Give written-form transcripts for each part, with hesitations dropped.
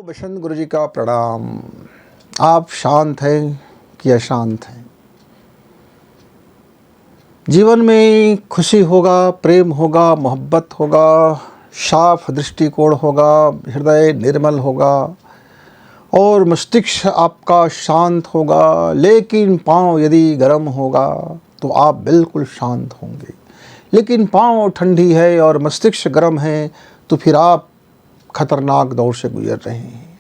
बसंत गुरु जी का प्रणाम। आप शांत हैं कि अशांत हैं? जीवन में खुशी होगा, प्रेम होगा, मोहब्बत होगा, साफ दृष्टिकोण होगा, हृदय निर्मल होगा और मस्तिष्क आपका शांत होगा। लेकिन पाँव यदि गर्म होगा तो आप बिल्कुल शांत होंगे। लेकिन पाँव ठंडी है और मस्तिष्क गर्म है तो फिर आप खतरनाक दौर से गुजर रहे हैं।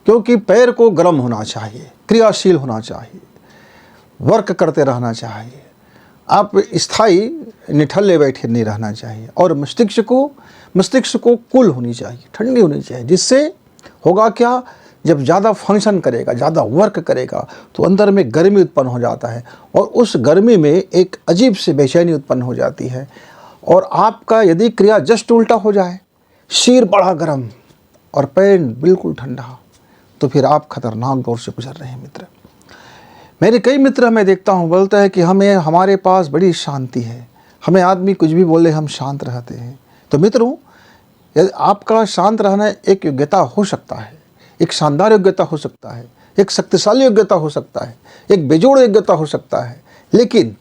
क्योंकि पैर को गर्म होना चाहिए, क्रियाशील होना चाहिए, वर्क करते रहना चाहिए। आप स्थायी निठल्ले बैठे नहीं रहना चाहिए। और मस्तिष्क को कूल होनी चाहिए, ठंडी होनी चाहिए। जिससे होगा क्या, जब ज़्यादा फंक्शन करेगा, ज़्यादा वर्क करेगा तो अंदर में गर्मी उत्पन्न हो जाता है और उस गर्मी में एक अजीब सी बेचैनी उत्पन्न हो जाती है। और आपका यदि क्रिया जस्ट उल्टा हो जाए, सिर बड़ा गर्म और पैर बिल्कुल ठंडा, तो फिर आप खतरनाक दौर से गुजर रहे हैं मित्र। मेरे कई मित्र मैं देखता हूँ बोलते हैं कि हमारे पास बड़ी शांति है, हमें आदमी कुछ भी बोले हम शांत रहते हैं। तो मित्रों, यदि आपका शांत रहना एक योग्यता हो सकता है, एक शानदार योग्यता हो सकता है, एक शक्तिशाली योग्यता हो सकता है, एक बेजोड़ योग्यता हो सकता है। लेकिन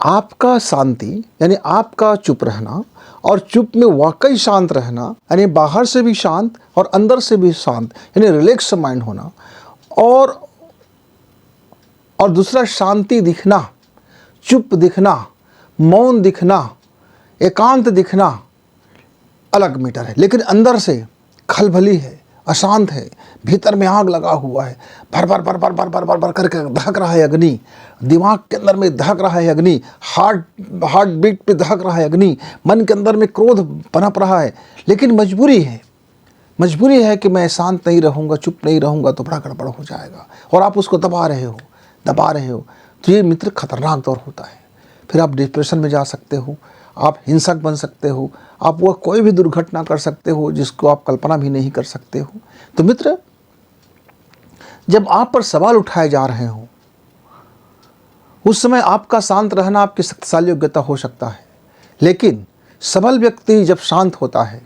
आपका शांति यानी आपका चुप रहना और चुप में वाकई शांत रहना, यानी बाहर से भी शांत और अंदर से भी शांत, यानी रिलैक्स माइंड होना, और दूसरा शांति दिखना, चुप दिखना, मौन दिखना, एकांत दिखना अलग मैटर है। लेकिन अंदर से खलबली है, अशांत है, भीतर में आग लगा हुआ है, भर भर भर भर भर भर भर भर करके दहक रहा है अग्नि, दिमाग के अंदर में दहक रहा है अग्नि, हार्ट बीट पे दहक रहा है अग्नि, मन के अंदर में क्रोध पनप रहा है। लेकिन मजबूरी है कि मैं शांत नहीं रहूँगा, चुप नहीं रहूँगा तो बड़ा गड़बड़ हो जाएगा, और आप उसको दबा रहे हो। तो ये मित्र खतरनाक दौर होता है। फिर आप डिप्रेशन में जा सकते हो, आप हिंसक बन सकते हो, आप वह कोई भी दुर्घटना कर सकते हो जिसको आप कल्पना भी नहीं कर सकते हो। तो मित्र, जब आप पर सवाल उठाए जा रहे हो उस समय आपका शांत रहना आपकी शक्तिशाली योग्यता हो सकता है। लेकिन सबल व्यक्ति जब शांत होता है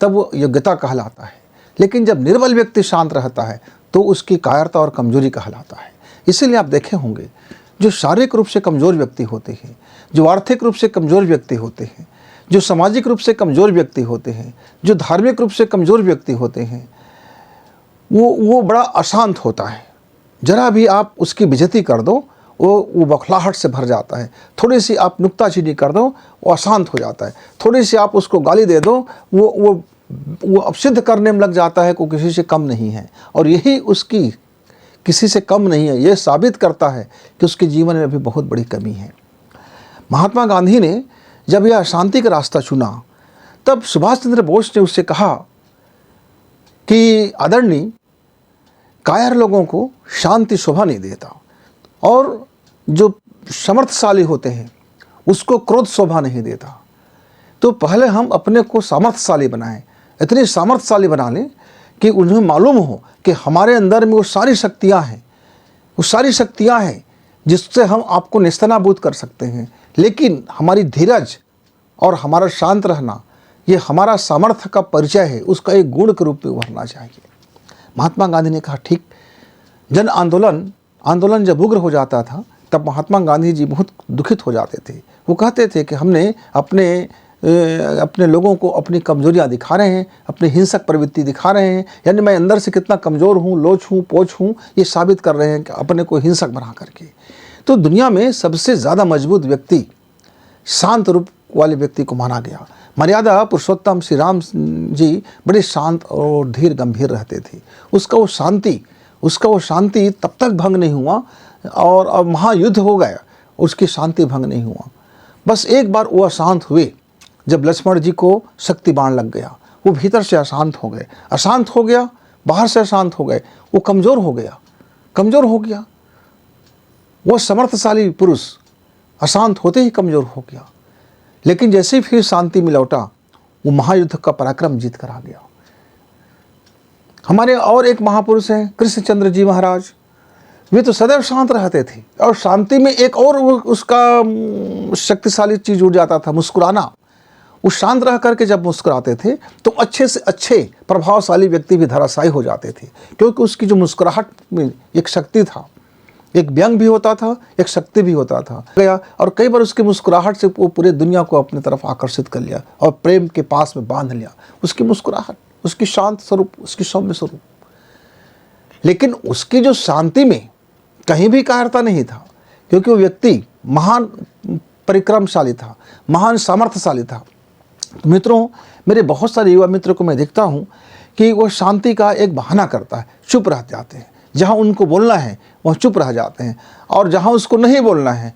तब वो योग्यता कहलाता है। लेकिन जब निर्बल व्यक्ति शांत रहता है तो उसकी कायरता और कमजोरी कहलाता है। इसीलिए आप देखे होंगे, जो शारीरिक रूप से कमज़ोर व्यक्ति होते हैं, जो आर्थिक रूप से कमज़ोर व्यक्ति होते हैं, जो सामाजिक रूप से कमज़ोर व्यक्ति होते हैं, जो धार्मिक रूप से कमज़ोर व्यक्ति होते हैं, वो बड़ा अशांत होता है। जरा भी आप उसकी बेइज्जती कर दो, वो बौखलाहट से भर जाता है। थोड़ी सी आप नुक्ताचीनी कर दो, वो अशांत हो जाता है। थोड़ी सी आप उसको गाली दे दो, वो अब सिद्ध करने में लग जाता है कि किसी से कम नहीं है। और यही उसकी किसी से कम नहीं है, यह साबित करता है कि उसके जीवन में अभी बहुत बड़ी कमी है। महात्मा गांधी ने जब यह शांति का रास्ता चुना, तब सुभाष चंद्र बोस ने उससे कहा कि आदरणीय, कायर लोगों को शांति शोभा नहीं देता, और जो समर्थशाली होते हैं उसको क्रोध शोभा नहीं देता। तो पहले हम अपने को सामर्थ्यशाली बनाएं, इतनी सामर्थ्यशाली बना लें कि उन्हें मालूम हो कि हमारे अंदर में वो सारी शक्तियाँ हैं जिससे हम आपको नेस्तनाबूद कर सकते हैं। लेकिन हमारी धीरज और हमारा शांत रहना, ये हमारा सामर्थ्य का परिचय है, उसका एक गुण के रूप में उभरना चाहिए। महात्मा गांधी ने कहा ठीक। जन आंदोलन जब उग्र हो जाता था तब महात्मा गांधी जी बहुत दुखित हो जाते थे। वो कहते थे कि हमने अपने लोगों को अपनी कमजोरियां दिखा रहे हैं, अपनी हिंसक प्रवृत्ति दिखा रहे हैं, यानी मैं अंदर से कितना कमज़ोर हूँ, लोच हूँ, पोच हूँ, ये साबित कर रहे हैं कि अपने को हिंसक बना करके। तो दुनिया में सबसे ज़्यादा मजबूत व्यक्ति शांत रूप वाले व्यक्ति को माना गया। मर्यादा पुरुषोत्तम श्री राम जी बड़े शांत और धीर गंभीर रहते थे। उसका वो शांति तब तक भंग नहीं हुआ, और अब महायुद्ध हो गया, उसकी शांति भंग नहीं हुआ। बस एक बार वो अशांत हुए जब लक्ष्मण जी को शक्ति बाण लग गया। वो भीतर से अशांत हो गया, बाहर से अशांत हो गए, वो कमज़ोर हो गया। वो समर्थशाली पुरुष अशांत होते ही कमज़ोर हो गया। लेकिन जैसे ही फिर शांति में लौटा, वो महायुद्ध का पराक्रम जीत कर आ गया। हमारे और एक महापुरुष हैं कृष्णचंद्र जी महाराज। वे तो सदैव शांत रहते थे, और शांति में एक और उसका शक्तिशाली चीज़ उड़ जाता था, मुस्कुराना। वो शांत रह करके जब मुस्कुराते थे तो अच्छे से अच्छे प्रभावशाली व्यक्ति भी धराशायी हो जाते थे, क्योंकि उसकी जो मुस्कुराहट में एक शक्ति था, एक व्यंग भी होता था, एक शक्ति भी होता था गया। और कई बार उसकी मुस्कुराहट से वो पूरे दुनिया को अपनी तरफ आकर्षित कर लिया और प्रेम के पास में बांध लिया। उसकी मुस्कुराहट, उसकी शांत स्वरूप, उसकी सौम्य स्वरूप। लेकिन उसकी जो शांति में कहीं भी कायरता नहीं था, क्योंकि वो व्यक्ति महान परिक्रमशाली था, महान सामर्थ्यशाली था। मित्रों, मेरे बहुत सारे युवा मित्रों को मैं देखता हूँ कि वो शांति का एक बहाना करता है, चुप रह जाते हैं। जहाँ उनको बोलना है वहाँ चुप रह जाते हैं, और जहाँ उसको नहीं बोलना है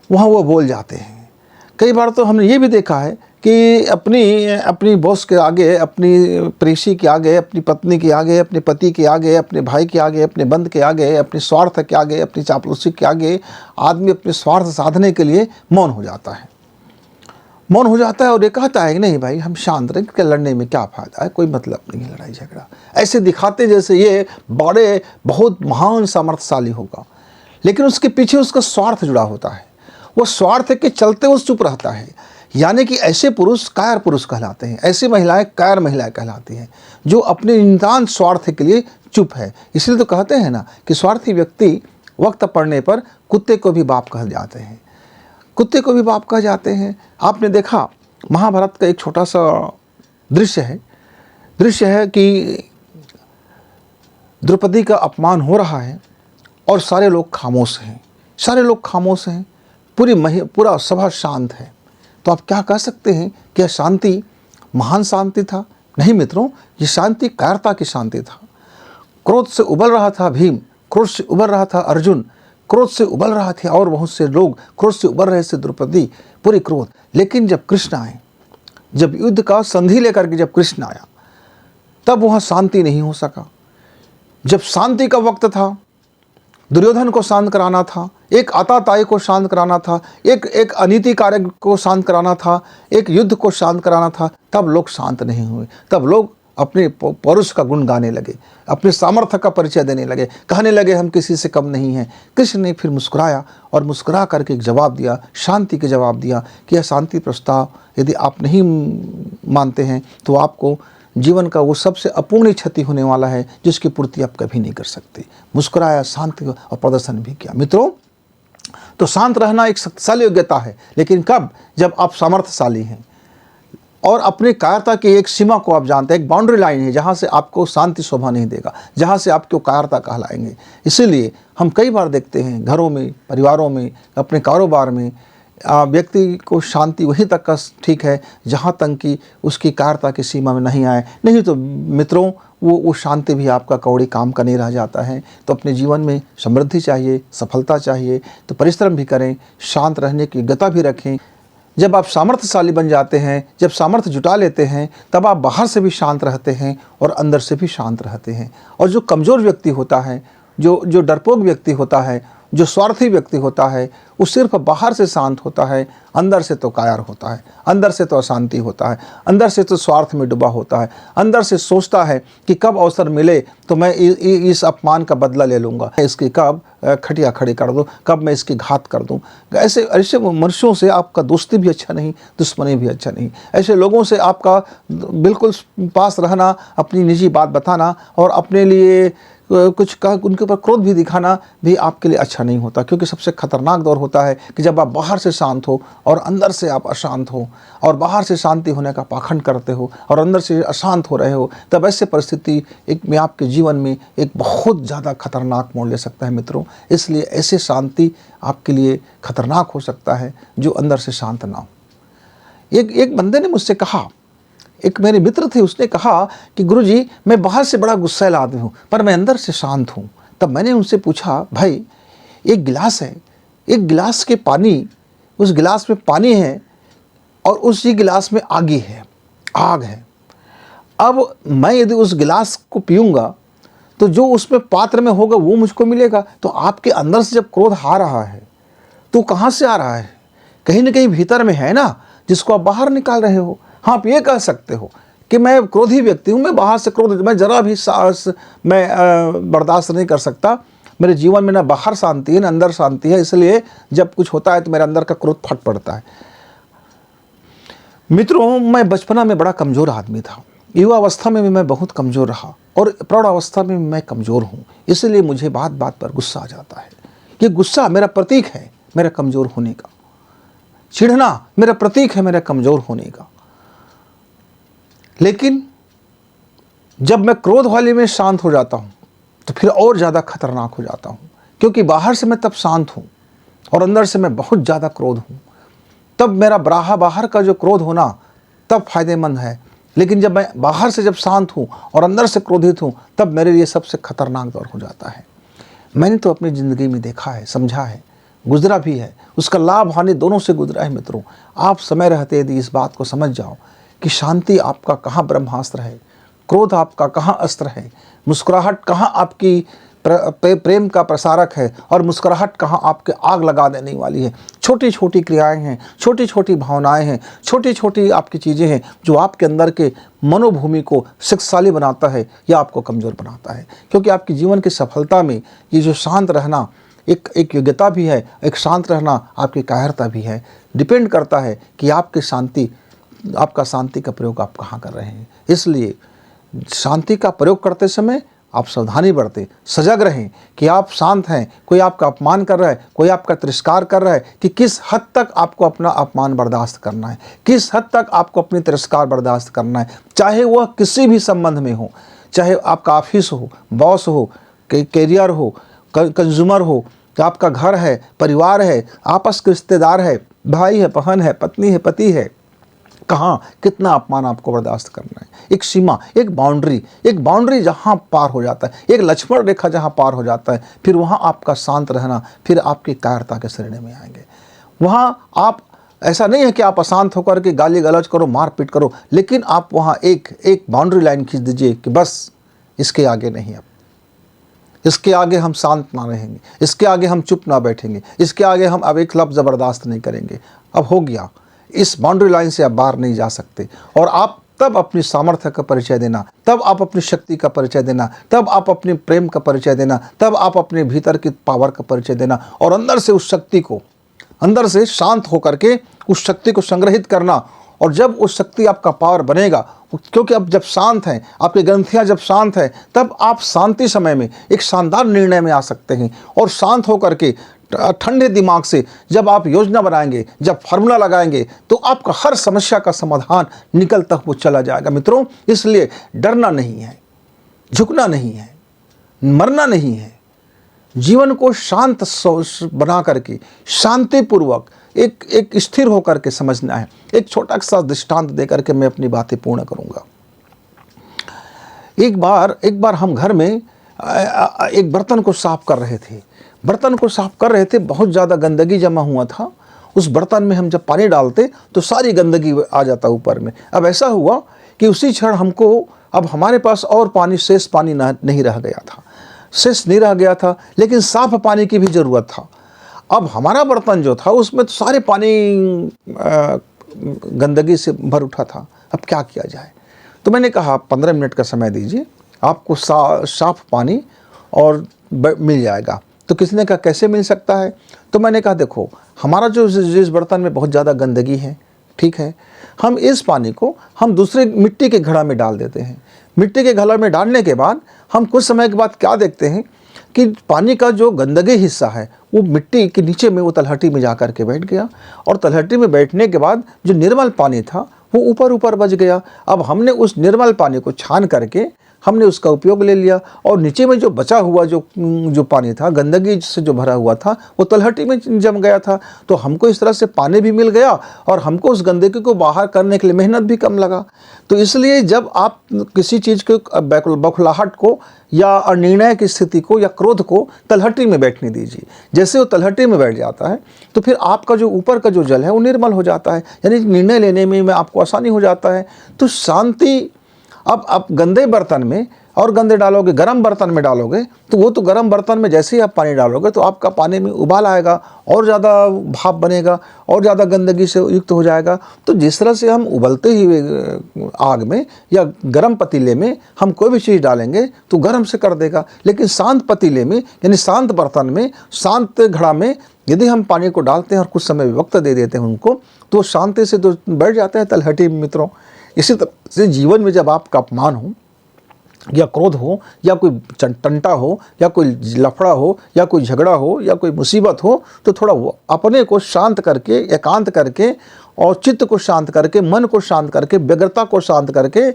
वहाँ वो बोल जाते हैं। कई बार तो हमने ये भी देखा है कि अपनी बॉस के आगे, अपनी प्रेसी के आगे, अपनी पत्नी के आगे, अपने पति के आगे, अपने भाई के आगे, अपने बंधु के आगे, अपने स्वार्थ के आगे, अपनी चापलूसी के आगे आदमी अपने स्वार्थ साधने के लिए मौन हो जाता है। मौन हो जाता है और ये कहता है कि नहीं भाई, हम शांत रहें, कि लड़ने में क्या फ़ायदा है, कोई मतलब नहीं है लड़ाई झगड़ा। ऐसे दिखाते जैसे ये बड़े बहुत महान सामर्थ्यशाली होगा, लेकिन उसके पीछे उसका स्वार्थ जुड़ा होता है। वो स्वार्थ के चलते वो चुप रहता है। यानी कि ऐसे पुरुष कायर पुरुष कहलाते हैं, ऐसी महिलाएं कायर महिलाएं कहलाती हैं, जो अपने नितांत स्वार्थ के लिए चुप है। इसलिए तो कहते हैं ना कि स्वार्थी व्यक्ति वक्त पड़ने पर कुत्ते को भी बाप कह जाते हैं, कुत्ते को भी बाप कह जाते हैं। आपने देखा महाभारत का एक छोटा सा दृश्य है कि द्रौपदी का अपमान हो रहा है और सारे लोग खामोश हैं, पूरा सभा शांत है। तो आप क्या कह सकते हैं कि यह शांति महान शांति था? नहीं मित्रों, ये शांति कायरता की शांति था। क्रोध से उबल रहा था भीम, क्रोध से उबल रहा था अर्जुन, क्रोध से उबल रहा थे और बहुत से लोग, क्रोध से उबल रहे थे द्रौपदी, पूरी क्रोध। लेकिन जब कृष्ण आए, जब युद्ध का संधि लेकर के जब कृष्ण आया, तब वहाँ शांति नहीं हो सका। जब शांति का वक्त था, दुर्योधन को शांत कराना था, एक आताताई को शांत कराना था, एक अनीतिकारी को शांत कराना था, एक युद्ध को शांत कराना था, तब लोग शांत नहीं हुए। तब लोग अपने पौरुष का गुण गाने लगे, अपने सामर्थ्य का परिचय देने लगे, कहने लगे हम किसी से कम नहीं हैं। कृष्ण ने फिर मुस्कुराया और मुस्कुरा करके एक जवाब दिया, शांति के जवाब दिया कि यह शांति प्रस्ताव यदि आप नहीं मानते हैं तो आपको जीवन का वो सबसे अपूर्णीय क्षति होने वाला है, जिसकी पूर्ति आप कभी नहीं कर सकते। मुस्कुराया, शांति और प्रदर्शन भी किया। मित्रों, तो शांत रहना एक शक्तिशाली योग्यता है, लेकिन कब? जब आप सामर्थ्यशाली हैं और अपनी कायरता की एक सीमा को आप जानते हैं, एक बाउंड्री लाइन है जहाँ से आपको शांति शोभा नहीं देगा, जहाँ से आपको कायरता कहलाएंगे। इसीलिए हम कई बार देखते हैं घरों में, परिवारों में, अपने कारोबार में व्यक्ति को शांति वहीं तक का ठीक है जहाँ तक कि उसकी कायरता की सीमा में नहीं आए। नहीं तो मित्रों, वो शांति भी आपका कौड़ी काम का नहीं रह जाता है। तो अपने जीवन में समृद्धि चाहिए, सफलता चाहिए, तो परिश्रम भी करें, शांत रहने की योग्यता भी रखें। जब आप सामर्थ्यशाली बन जाते हैं, जब सामर्थ्य जुटा लेते हैं, तब आप बाहर से भी शांत रहते हैं और अंदर से भी शांत रहते हैं। और जो कमज़ोर व्यक्ति होता है, जो डरपोक व्यक्ति होता है, जो स्वार्थी व्यक्ति होता है, वो सिर्फ बाहर से शांत होता है, अंदर से तो कायर होता है, अंदर से तो अशांति होता है, अंदर से तो स्वार्थ में डूबा होता है, अंदर से सोचता है कि कब अवसर मिले तो मैं इस अपमान का बदला ले लूँगा, इसकी कब खटिया खड़ी कर दूँ, कब मैं इसकी घात कर दूँ। ऐसे मनुष्यों से आपका दोस्ती भी अच्छा नहीं, दुश्मनी भी अच्छा नहीं। ऐसे लोगों से आपका बिल्कुल पास रहना, अपनी निजी बात बताना और अपने लिए कुछ कहा, उनके ऊपर क्रोध भी दिखाना भी आपके लिए अच्छा नहीं होता। क्योंकि सबसे खतरनाक दौर होता है कि जब आप बाहर से शांत हो और अंदर से आप अशांत हो, और बाहर से शांति होने का पाखंड करते हो और अंदर से अशांत हो रहे हो, तब ऐसे परिस्थिति एक में आपके जीवन में एक बहुत ज़्यादा खतरनाक मोड़ ले सकता है मित्रों। इसलिए ऐसे शांति आपके लिए खतरनाक हो सकता है जो अंदर से शांत ना हो। एक बंदे ने मुझसे कहा, एक मेरे मित्र थे, उसने कहा कि गुरुजी, मैं बाहर से बड़ा गुस्सैल आदमी हूँ पर मैं अंदर से शांत हूँ। तब मैंने उनसे पूछा, भाई एक गिलास है, एक गिलास के पानी, उस गिलास में पानी है और उसी गिलास में आग है। अब मैं यदि उस गिलास को पीऊँगा तो जो उसमें पात्र में होगा वो मुझको मिलेगा। तो आपके अंदर से जब क्रोध आ रहा है तो कहाँ से आ रहा है? कहीं ना कहीं भीतर में है ना, जिसको आप बाहर निकाल रहे हो। हाँ, आप ये कह सकते हो कि मैं क्रोधी व्यक्ति हूँ, मैं बाहर से क्रोध, मैं ज़रा भी बर्दाश्त नहीं कर सकता, मेरे जीवन में ना बाहर शांति है ना अंदर शांति है, इसलिए जब कुछ होता है तो मेरे अंदर का क्रोध फट पड़ता है। मित्रों, मैं बचपना में बड़ा कमज़ोर आदमी था। युवा अवस्था में भी मैं बहुत कमज़ोर रहा और प्रौढ़ अवस्था में मैं कमज़ोर हूँ। इसलिए मुझे बात बात पर गुस्सा आ जाता है। ये गुस्सा मेरा प्रतीक है मेरा कमज़ोर होने का। चिढ़ना मेरा प्रतीक है मेरा कमज़ोर होने का। लेकिन जब मैं क्रोध वाले में शांत हो जाता हूँ तो फिर और ज़्यादा खतरनाक हो जाता हूँ, क्योंकि बाहर से मैं तब शांत हूँ और अंदर से मैं बहुत ज़्यादा क्रोध हूँ। तब मेरा बाहर का जो क्रोध होना तब फायदेमंद है, लेकिन जब मैं बाहर से जब शांत हूँ और अंदर से क्रोधित हूँ तब मेरे लिए सबसे खतरनाक दौर हो जाता है। मैंने तो अपनी ज़िंदगी में देखा है, समझा है, गुजरा भी है, उसका लाभ हानि दोनों से गुजरा है। मित्रों, आप समय रहते यदि इस बात को समझ जाओ कि शांति आपका कहाँ ब्रह्मास्त्र है, क्रोध आपका कहाँ अस्त्र है, मुस्कुराहट कहाँ आपकी प्रेम का प्रसारक है और मुस्कुराहट कहाँ आपके आग लगा देने वाली है। छोटी छोटी क्रियाएं हैं, छोटी छोटी भावनाएं हैं, छोटी छोटी आपकी चीज़ें हैं जो आपके अंदर के मनोभूमि को शक्तिशाली बनाता है या आपको कमज़ोर बनाता है। क्योंकि आपकी जीवन की सफलता में ये जो शांत रहना एक योग्यता भी है, एक शांत रहना आपकी कायरता भी है। डिपेंड करता है कि आपका शांति का प्रयोग आप कहाँ कर रहे हैं। इसलिए शांति का प्रयोग करते समय आप सावधानी बरतें, सजग रहें कि आप शांत हैं, कोई आपका अपमान कर रहा है, कोई आपका तिरस्कार कर रहा है, कि किस हद तक आपको अपना अपमान बर्दाश्त करना है, किस हद तक आपको अपनी तिरस्कार बर्दाश्त करना है, चाहे वह किसी भी संबंध में हो, चाहे आपका ऑफिस हो, बॉस हो, कैरियर हो, कंज्यूमर हो, आपका घर है, परिवार है, आपस के रिश्तेदार है, भाई है, बहन है, पत्नी है, पति है। कहाँ कितना अपमान आपको बर्दाश्त करना है। एक सीमा, एक बाउंड्री जहाँ पार हो जाता है, एक लक्ष्मण रेखा जहाँ पार हो जाता है, फिर वहाँ आपका शांत रहना फिर आपकी कायरता के श्रेणी में आएंगे। वहाँ आप ऐसा नहीं है कि आप अशांत होकर के गाली गलौज करो, मारपीट करो, लेकिन आप वहाँ एक बाउंड्री लाइन खींच दीजिए कि बस इसके आगे नहीं, अब इसके आगे हम शांत ना रहेंगे, इसके आगे हम चुप ना बैठेंगे, इसके आगे हम अब एक लफ्ज़ ज़बरदस्त नहीं करेंगे। अब हो गया, इस बाउंड्री लाइन से आप बाहर नहीं जा सकते। और आप तब अपनी सामर्थ्य का परिचय देना, तब आप अपनी शक्ति का परिचय देना, तब आप अपने प्रेम का परिचय देना, तब आप अपने भीतर की पावर का परिचय देना और अंदर से उस शक्ति को, अंदर से शांत होकर के उस शक्ति को संग्रहित करना। और जब उस शक्ति आपका पावर बनेगा, क्योंकि अब जब शांत हैं, आपकी ग्रंथियाँ जब शांत हैं, तब आप शांति समय में एक शानदार निर्णय में आ सकते हैं। और शांत होकर के ठंडे दिमाग से जब आप योजना बनाएंगे, जब फार्मूला लगाएंगे, तो आपका हर समस्या का समाधान निकल तक वो चला जाएगा। मित्रों, इसलिए डरना नहीं है, झुकना नहीं है, मरना नहीं है। जीवन को शांत बना करके शांतिपूर्वक एक स्थिर होकर के समझना है। एक छोटा सा दृष्टांत दे करके मैं अपनी बातें पूर्ण करूंगा। एक बार हम घर में एक बर्तन को साफ कर रहे थे। बहुत ज़्यादा गंदगी जमा हुआ था। उस बर्तन में हम जब पानी डालते तो सारी गंदगी आ जाता ऊपर में। अब ऐसा हुआ कि उसी क्षण अब हमारे पास और शेष पानी नहीं रह गया था, लेकिन साफ पानी की भी ज़रूरत था। अब हमारा बर्तन जो था उसमें तो सारे पानी गंदगी से भर उठा था। अब क्या किया जाए? तो मैंने कहा 15 मिनट का समय दीजिए, आपको साफ पानी और मिल जाएगा। तो किसी ने कहा कैसे मिल सकता है? तो मैंने कहा देखो, हमारा जिस बर्तन में बहुत ज़्यादा गंदगी है, ठीक है, हम इस पानी को हम दूसरे मिट्टी के घड़ा में डाल देते हैं। मिट्टी के घड़ा में डालने के बाद हम कुछ समय के बाद क्या देखते हैं कि पानी का जो गंदगी हिस्सा है वो मिट्टी के नीचे में वो तलहटी में जा कर के बैठ गया, और तलहटी में बैठने के बाद जो निर्मल पानी था वो ऊपर बच गया। अब हमने उस निर्मल पानी को छान करके हमने उसका उपयोग ले लिया, और नीचे में जो बचा हुआ जो पानी था, गंदगी से जो भरा हुआ था, वो तलहटी में जम गया था। तो हमको इस तरह से पानी भी मिल गया और हमको उस गंदगी को बाहर करने के लिए मेहनत भी कम लगा। तो इसलिए जब आप किसी चीज़ के बौखलाहट को या अनिर्णय की स्थिति को या क्रोध को तलहटी में बैठने दीजिए। जैसे वो तलहटी में बैठ जाता है तो फिर आपका जो ऊपर का जो जल है वो निर्मल हो जाता है, यानी निर्णय लेने में आपको आसानी हो जाता है। तो शांति, अब आप गंदे बर्तन में और गंदे डालोगे, गर्म बर्तन में डालोगे, तो वो तो गर्म बर्तन में जैसे ही आप पानी डालोगे तो आपका पानी में उबाल आएगा और ज़्यादा भाप बनेगा और ज़्यादा गंदगी से युक्त हो जाएगा। तो जिस तरह से हम उबलते ही आग में या गर्म पतीले में हम कोई भी चीज़ डालेंगे तो गर्म से कर देगा, लेकिन शांत पतीले में यानी शांत बर्तन में, शांत घड़ा में यदि हम पानी को डालते हैं और कुछ समय वक्त दे देते हैं उनको, तो शांति से तो बैठ जाते हैं तलहटी मित्रों। इसी तरह से जीवन में जब आपका अपमान हो या क्रोध हो या कोई टंटा हो या कोई लफड़ा हो या कोई झगड़ा हो या कोई मुसीबत हो, तो थोड़ा अपने को शांत करके, एकांत करके और चित्त को शांत करके, मन को शांत करके, व्यग्रता को शांत करके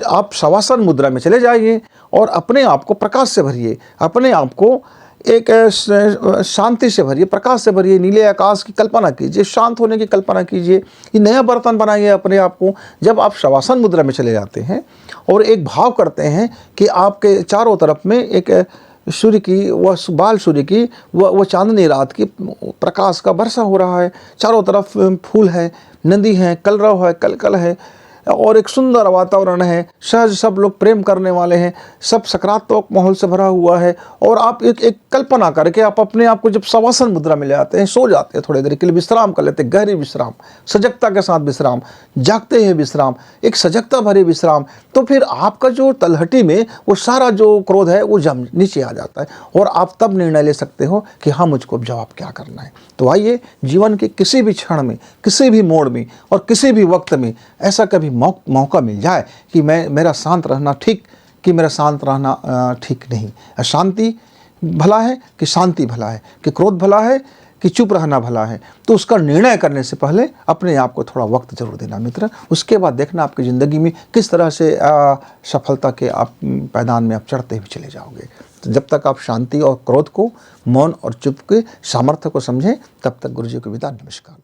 आप शवासन मुद्रा में चले जाइए और अपने आप को प्रकाश से भरिए, अपने आप को एक शांति से भरिए, प्रकाश से भरिए। नीले आकाश की कल्पना कीजिए, शांत होने की कल्पना कीजिए। ये नया बर्तन बनाइए अपने आप को। जब आप शवासन मुद्रा में चले जाते हैं और एक भाव करते हैं कि आपके चारों तरफ में एक सूर्य की, वह बाल सूर्य की, वह चांदनी रात की प्रकाश का वर्षा हो रहा है, चारों तरफ फूल है, नदी है, कलरव है, कलकल है और एक सुंदर वातावरण है, सहज सब लोग प्रेम करने वाले हैं, सब सकारात्मक माहौल से भरा हुआ है। और आप एक कल्पना करके आप अपने आप को जब शवासन मुद्रा में ले आते हैं, सो जाते हैं, थोड़ी देर के लिए विश्राम कर लेते हैं, गहरी विश्राम, सजगता के साथ विश्राम, जागते हैं विश्राम, एक सजगता भरे विश्राम, तो फिर आपका जो तलहटी में वो सारा जो क्रोध है वो जम नीचे आ जाता है और आप तब निर्णय ले सकते हो कि हाँ, मुझको अब जवाब क्या करना है। तो आइए, जीवन के किसी भी क्षण में, किसी भी मोड़ में और किसी भी वक्त में ऐसा कभी मौका मिल जाए कि मेरा शांत रहना ठीक, कि मेरा शांत रहना ठीक नहीं। अशांति भला है कि शांति भला है, कि क्रोध भला है कि चुप रहना भला है, तो उसका निर्णय करने से पहले अपने आप को थोड़ा वक्त जरूर देना मित्र। उसके बाद देखना आपकी ज़िंदगी में किस तरह से सफलता के आप पैदान में आप चढ़ते हुए चले जाओगे। तो जब तक आप शांति और क्रोध को, मौन और चुप के सामर्थ्य को समझें, तब तक गुरु जी को विदा। नमस्कार।